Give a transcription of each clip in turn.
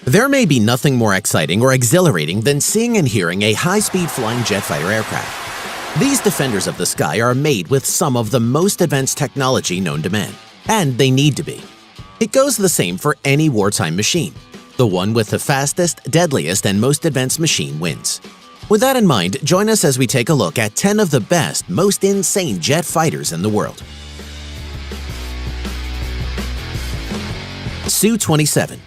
There may be nothing more exciting or exhilarating than seeing and hearing a high-speed flying jet fighter aircraft. These defenders of the sky are made with some of the most advanced technology known to man, and they need to be. It goes the same for any wartime machine. The one with the fastest, deadliest, and most advanced machine wins. With that in mind, join us as we take a look at 10 of the best, most insane jet fighters in the world. Su-27.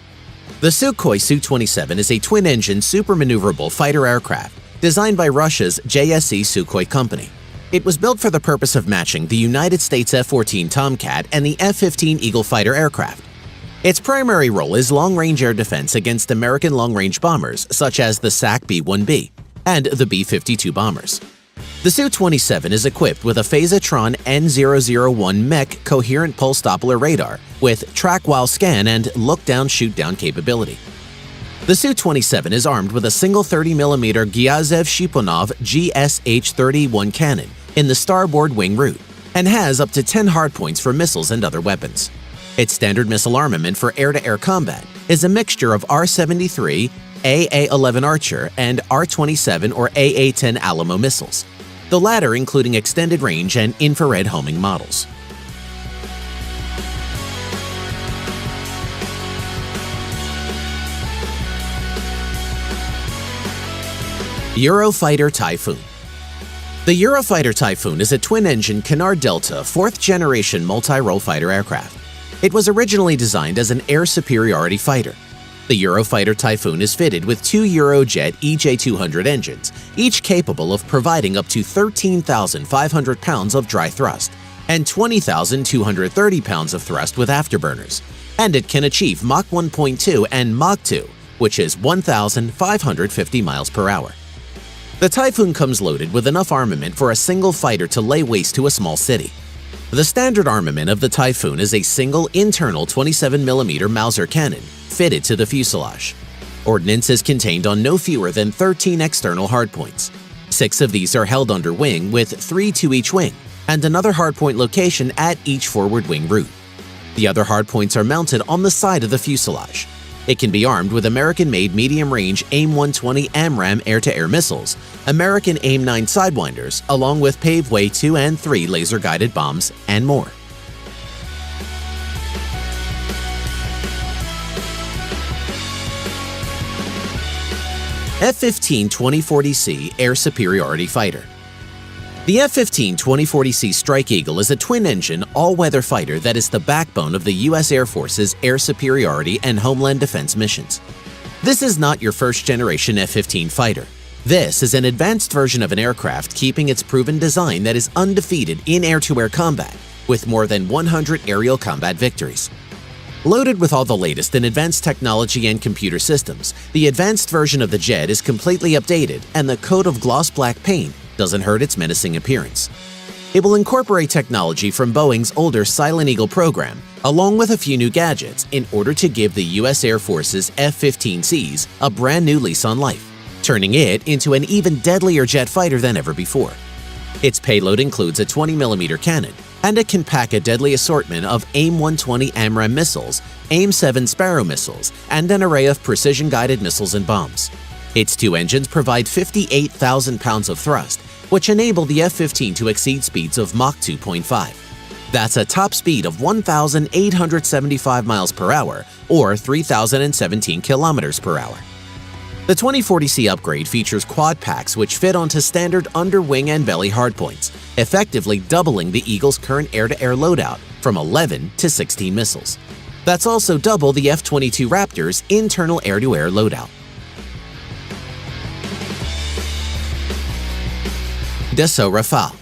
The Sukhoi Su-27 is a twin-engine, super-maneuverable fighter aircraft designed by Russia's JSC Sukhoi company. It was built for the purpose of matching the United States F-14 Tomcat and the F-15 Eagle fighter aircraft. Its primary role is long-range air defense against American long-range bombers such as the SAC B-1B and the B-52 bombers. The Su-27 is equipped with a Phasatron N001 mech coherent pulse Doppler radar with track-while scan and look-down shoot-down capability. The Su-27 is armed with a single 30mm Gyazev-Shipunov GSH-31 cannon in the starboard wing root and has up to 10 hardpoints for missiles and other weapons. Its standard missile armament for air-to-air combat is a mixture of R-73, AA-11 Archer, and R-27 or AA-10 Alamo missiles, the latter including extended range and infrared homing models. Eurofighter Typhoon. The Eurofighter Typhoon is a twin-engine Canard Delta 4th-generation multi-role fighter aircraft. It was originally designed as an air superiority fighter. The Eurofighter Typhoon is fitted with two Eurojet EJ200 engines, each capable of providing up to 13,500 pounds of dry thrust and 20,230 pounds of thrust with afterburners, and it can achieve Mach 1.2 and Mach 2, which is 1,550 miles per hour. The Typhoon comes loaded with enough armament for a single fighter to lay waste to a small city. The standard armament of the Typhoon is a single internal 27mm Mauser cannon fitted to the fuselage. Ordnance is contained on no fewer than 13 external hardpoints. 6 of these are held under wing with 3 to each wing and another hardpoint location at each forward wing root. The other hardpoints are mounted on the side of the fuselage. It can be armed with American-made medium-range AIM-120 AMRAAM air-to-air missiles, American AIM-9 Sidewinders, along with Paveway 2 and 3 laser-guided bombs, and more. F-15 2040C Air Superiority Fighter. The F-15 2040C Strike Eagle is a twin-engine, all-weather fighter that is the backbone of the U.S. Air Force's air superiority and homeland defense missions. This is not your first-generation F-15 fighter. This is an advanced version of an aircraft keeping its proven design that is undefeated in air-to-air combat, with more than 100 aerial combat victories. Loaded with all the latest in advanced technology and computer systems, the advanced version of the jet is completely updated, and the coat of gloss black paint doesn't hurt its menacing appearance. It will incorporate technology from Boeing's older Silent Eagle program, along with a few new gadgets, in order to give the U.S. Air Force's F-15Cs a brand new lease on life, turning it into an even deadlier jet fighter than ever before. Its payload includes a 20mm cannon, and it can pack a deadly assortment of AIM-120 AMRAAM missiles, AIM-7 Sparrow missiles, and an array of precision-guided missiles and bombs. Its 2 engines provide 58,000 pounds of thrust, which enable the F-15 to exceed speeds of Mach 2.5. That's a top speed of 1,875 miles per hour or 3,017 kilometers per hour. The 2040C upgrade features quad packs which fit onto standard under-wing and belly hardpoints, effectively doubling the Eagle's current air-to-air loadout from 11 to 16 missiles. That's also double the F-22 Raptor's internal air-to-air loadout. Dassault Rafale.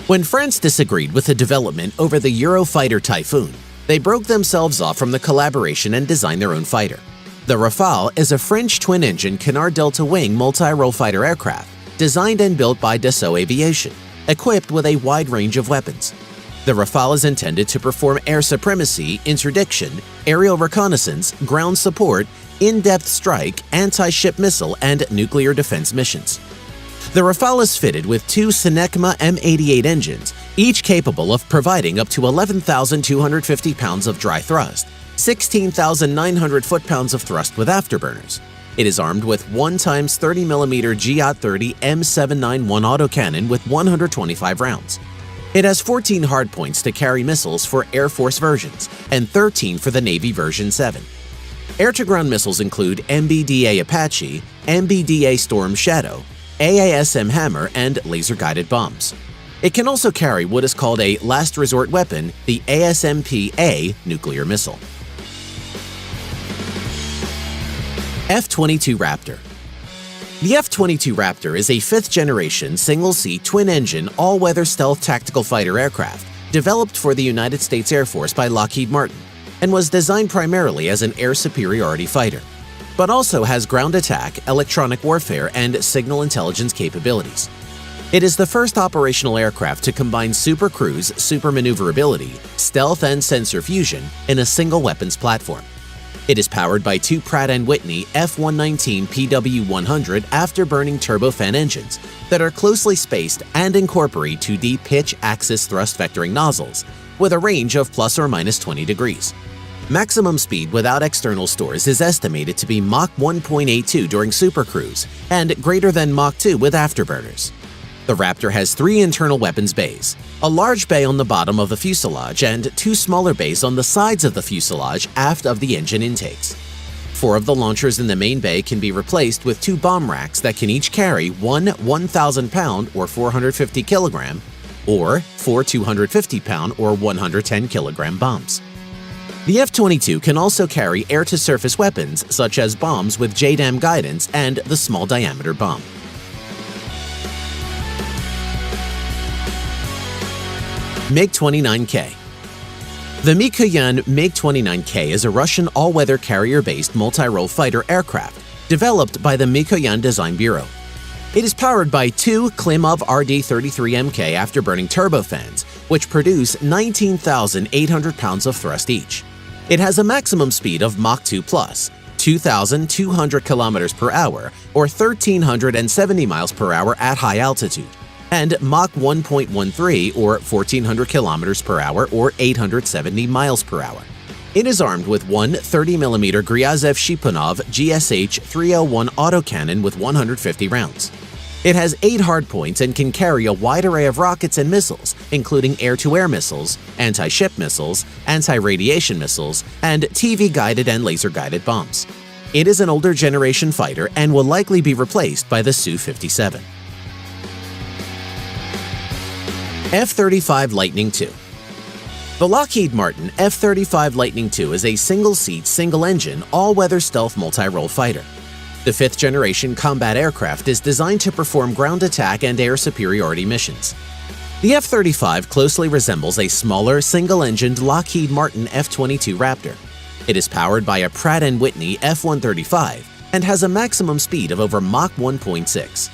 When France disagreed with the development over the Eurofighter Typhoon, they broke themselves off from the collaboration and designed their own fighter. The Rafale is a French twin-engine Canard Delta wing multi-role fighter aircraft designed and built by Dassault Aviation, equipped with a wide range of weapons. The Rafale is intended to perform air supremacy, interdiction, aerial reconnaissance, ground support, in-depth strike, anti-ship missile, and nuclear defense missions. The Rafale is fitted with 2 Synecma M88 engines, each capable of providing up to 11,250 pounds of dry thrust 16,900 foot-pounds of thrust with afterburners. It is armed with 1x 30mm G-30 M791 autocannon with 125 rounds. It has 14 hardpoints to carry missiles for Air Force versions and 13 for the Navy version 7. Air-to-ground missiles include MBDA Apache, MBDA Storm Shadow, AASM Hammer, and laser-guided bombs. It can also carry what is called a last resort weapon, the ASMP-A nuclear missile. F-22 Raptor. The F-22 Raptor is a fifth-generation, single-seat, twin-engine, all-weather stealth tactical fighter aircraft developed for the United States Air Force by Lockheed Martin and was designed primarily as an air superiority fighter, but also has ground attack, electronic warfare, and signal intelligence capabilities. It is the first operational aircraft to combine super cruise, super maneuverability, stealth, and sensor fusion in a single weapons platform. It is powered by two Pratt & Whitney F119 PW100 afterburning turbofan engines that are closely spaced and incorporate 2D pitch axis thrust vectoring nozzles with a range of plus or minus 20 degrees. Maximum speed without external stores is estimated to be Mach 1.82 during supercruise and greater than Mach 2 with afterburners. The Raptor has 3 internal weapons bays, a large bay on the bottom of the fuselage and 2 smaller bays on the sides of the fuselage aft of the engine intakes. 4 of the launchers in the main bay can be replaced with 2 bomb racks that can each carry one 1,000-pound or 450 kilogram or 4 250-pound or 110 kilogram bombs. The F-22 can also carry air-to-surface weapons such as bombs with JDAM guidance and the small-diameter bomb. MiG-29K. The Mikoyan MiG-29K is a Russian all-weather carrier-based multi-role fighter aircraft developed by the Mikoyan Design Bureau. It is powered by 2 Klimov RD-33MK afterburning turbofans, which produce 19,800 pounds of thrust each. It has a maximum speed of Mach 2+, 2,200 kilometers per hour or 1,370 miles per hour at high altitude, and Mach 1.13 or 1,400 kilometers per hour or 870 miles per hour. It is armed with one 30mm Gryazev Shipunov GSH-301 autocannon with 150 rounds. It has 8 hardpoints and can carry a wide array of rockets and missiles, including air-to-air missiles, anti-ship missiles, anti-radiation missiles, and TV-guided and laser-guided bombs. It is an older generation fighter and will likely be replaced by the Su-57. F-35 Lightning II. The Lockheed Martin F-35 Lightning II is a single-seat, single-engine, all-weather stealth multi-role fighter. The fifth-generation combat aircraft is designed to perform ground attack and air superiority missions. The F-35 closely resembles a smaller, single-engined Lockheed Martin F-22 Raptor. It is powered by a Pratt & Whitney F-135 and has a maximum speed of over Mach 1.6.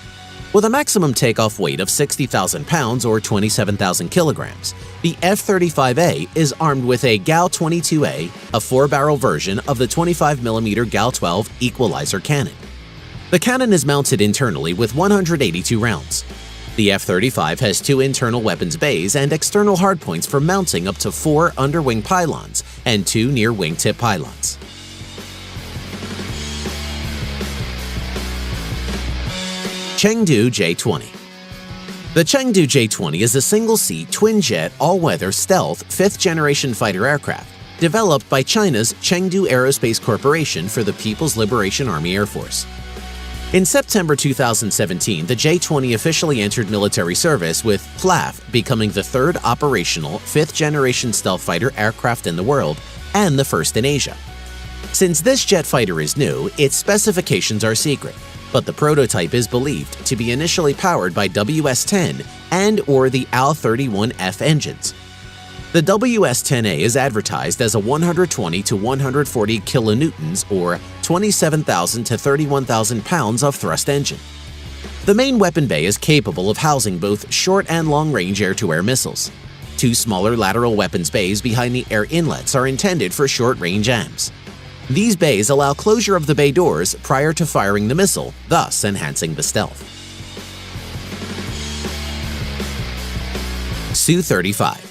With a maximum takeoff weight of 60,000 pounds or 27,000 kilograms, the F-35A is armed with a GAL-22A, a 4-barrel version of the 25mm GAL-12 equalizer cannon. The cannon is mounted internally with 182 rounds. The F-35 has 2 internal weapons bays and external hardpoints for mounting up to 4 underwing pylons and 2 near wingtip pylons. Chengdu J-20. The Chengdu J-20 is a single-seat, twin-jet, all-weather, stealth, 5th-generation fighter aircraft developed by China's Chengdu Aerospace Corporation for the People's Liberation Army Air Force. In September 2017, the J-20 officially entered military service, with PLAF becoming the 3rd operational, 5th-generation stealth fighter aircraft in the world and the first in Asia. Since this jet fighter is new, its specifications are secret, but the prototype is believed to be initially powered by WS-10 and/or the AL-31F engines. The WS-10A is advertised as a 120 to 140 kilonewtons or 27,000 to 31,000 pounds of thrust engine. The main weapon bay is capable of housing both short and long-range air-to-air missiles. 2 smaller lateral weapons bays behind the air inlets are intended for short-range AMs. These bays allow closure of the bay doors prior to firing the missile, thus enhancing the stealth. Su-35.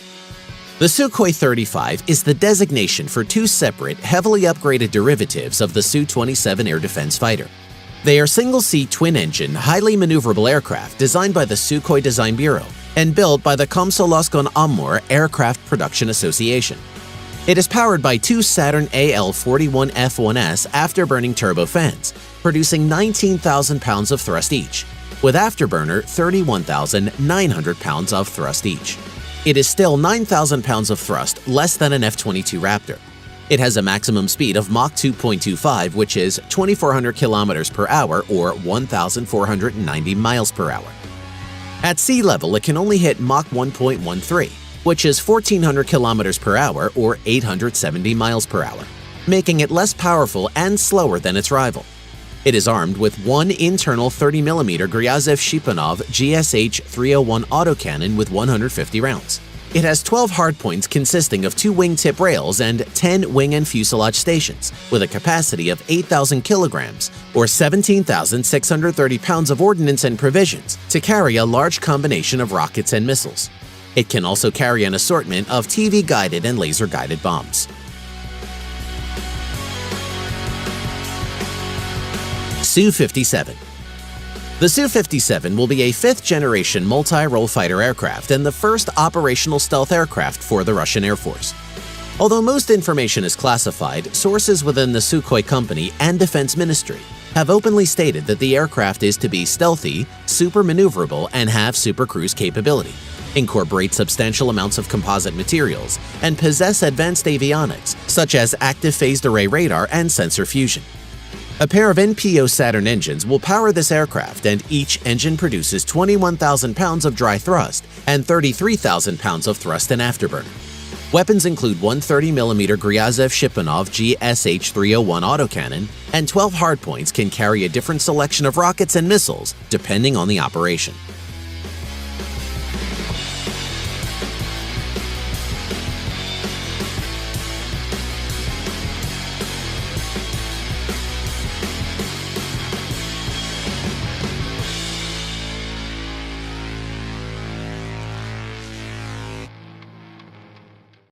The Sukhoi 35 is the designation for two separate, heavily upgraded derivatives of the Su-27 air defense fighter. They are single-seat twin-engine, highly maneuverable aircraft designed by the Sukhoi Design Bureau and built by the Komsomolsk Amur Aircraft Production Association. It is powered by two Saturn AL-41F1S afterburning turbofans, producing 19,000 pounds of thrust each, with afterburner 31,900 pounds of thrust each. It is still 9,000 pounds of thrust less than an F-22 Raptor. It has a maximum speed of Mach 2.25, which is 2,400 kilometers per hour or 1,490 miles per hour. At sea level, it can only hit Mach 1.13, which is 1,400 kilometers per hour or 870 miles per hour, making it less powerful and slower than its rival. It is armed with one internal 30mm Gryazov-Shipunov GSH-301 autocannon with 150 rounds. It has 12 hardpoints consisting of 2 wingtip rails and 10 wing and fuselage stations, with a capacity of 8,000 kilograms or 17,630 pounds of ordnance and provisions to carry a large combination of rockets and missiles. It can also carry an assortment of TV-guided and laser-guided bombs. Su-57. The Su-57 will be a fifth-generation multi-role fighter aircraft and the first operational stealth aircraft for the Russian Air Force. Although most information is classified, sources within the Sukhoi company and Defense Ministry have openly stated that the aircraft is to be stealthy, super maneuverable, and have super cruise capability, incorporate substantial amounts of composite materials, and possess advanced avionics such as active phased array radar and sensor fusion. A pair of NPO Saturn engines will power this aircraft, and each engine produces 21,000 pounds of dry thrust and 33,000 pounds of thrust and afterburner. Weapons include one 30mm Gryazov-Shipunov GSH-301 autocannon, and 12 hardpoints can carry a different selection of rockets and missiles depending on the operation.